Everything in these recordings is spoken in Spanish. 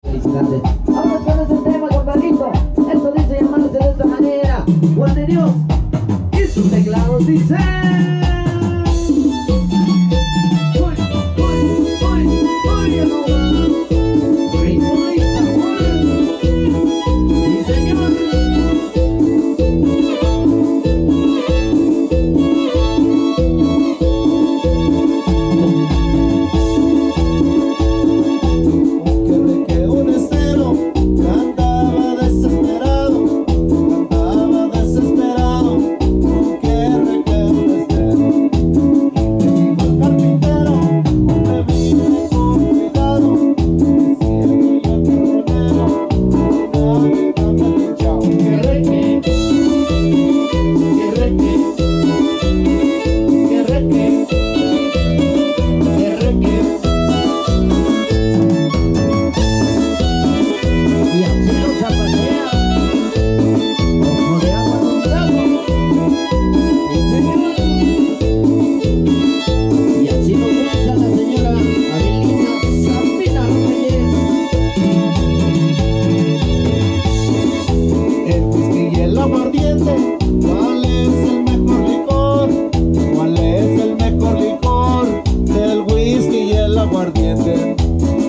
Felicidades. Ahora con este tema, compadrito. Esto dice llamarse de esta manera. Juan de Dios y sus teclados dice.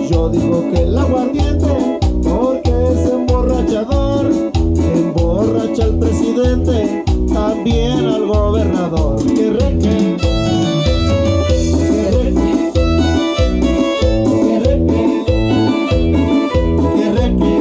Yo digo que el aguardiente, porque es emborrachador, emborracha al presidente, también al gobernador. Que reque, que reque, que reque, que reque.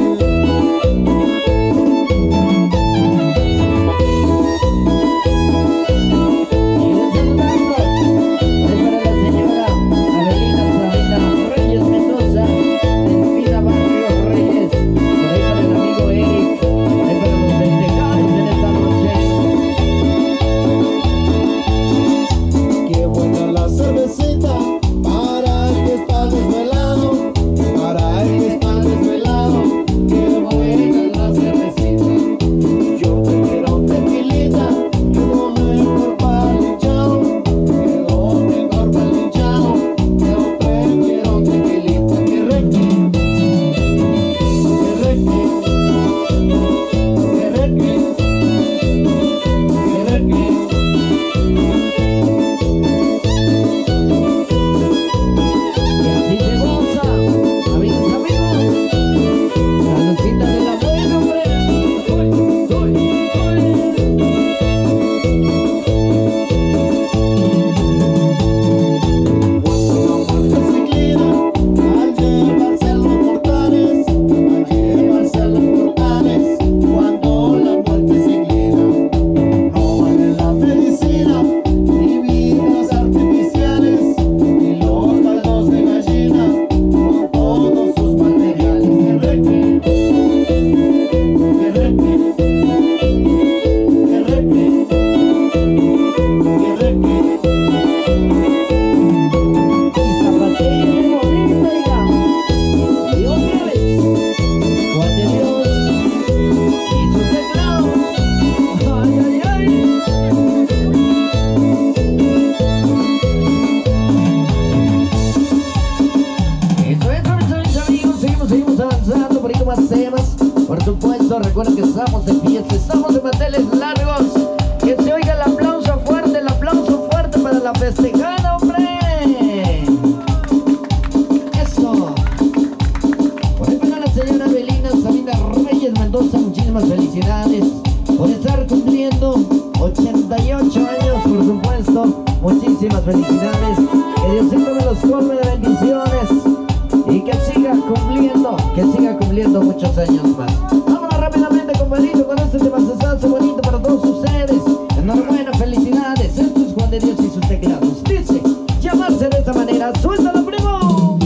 Por supuesto, recuerden que estamos de fiesta, estamos de manteles largos. Que se oiga el aplauso fuerte para la festejada, hombre. Eso. Por ahí para la señora Belina Sabina Reyes Mendoza, muchísimas felicidades por estar cumpliendo 88 años, por supuesto. Muchísimas felicidades. Que Diosito me los colme de bendiciones. Y que siga cumpliendo muchos años más. Vámonos rápidamente, compadrito, con este temazazo bonito para todos ustedes. Enhorabuena, felicidades. Esto es Juan de Dios y sus teclados. Dice, llamarse de esta manera. ¡Suéltalo, primo!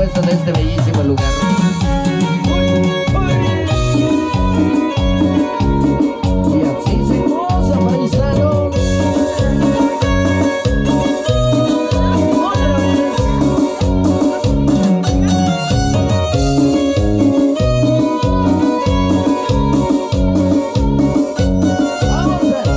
supuesto, de este bellísimo lugar. Y así se goza, paisanos. Otra vez. Vamos a ver.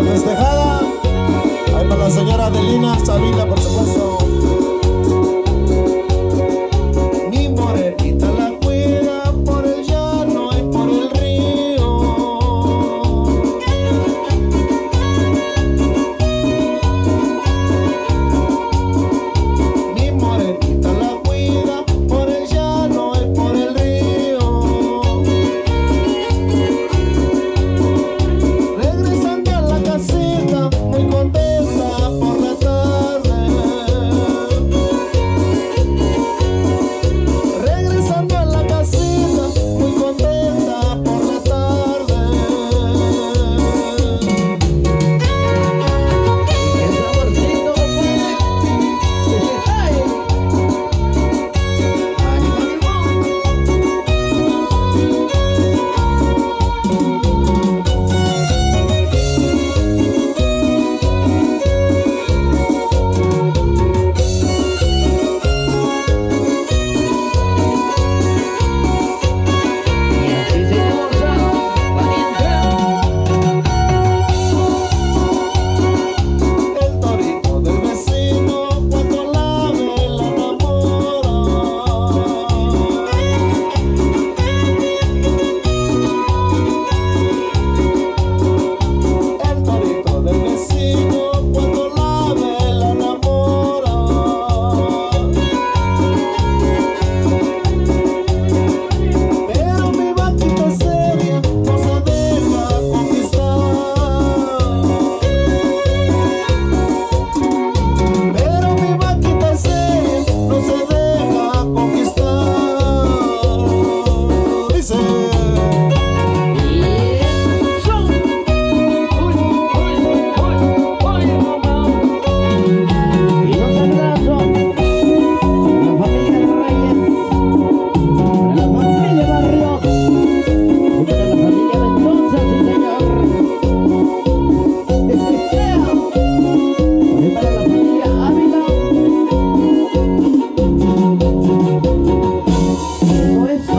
Festejada, ahí para la señora Adelina Sabina, por supuesto. Mi morenita la cuida por el llano y por el río. Mi morenita la cuida por el llano y por el río. Regresando a la casita, muy contenta por la tarde. Regresando a la casita, muy contenta por la tarde. ¡Qué saborcito, compadre! ¡Ay! Y así se goza, pariente. El torito del vecino cuando la ve la enamora. El torito del vecino cuando la ve la enamora. Pero mi vaquita seria no se deja conquistar. Pero mi vaquita seria no se deja conquistar. Dice. Y eso. Uy, uy, uy, mamá. Y un abrazo a la familia Reyes, a la familia Barrios, y para la familia Mendoza, sí señor. Y para la familia Ávila. Eso,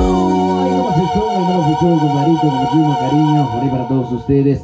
ahí nomás estuvo, compadrito, con muchísimo cariño, por ahí para todos ustedes.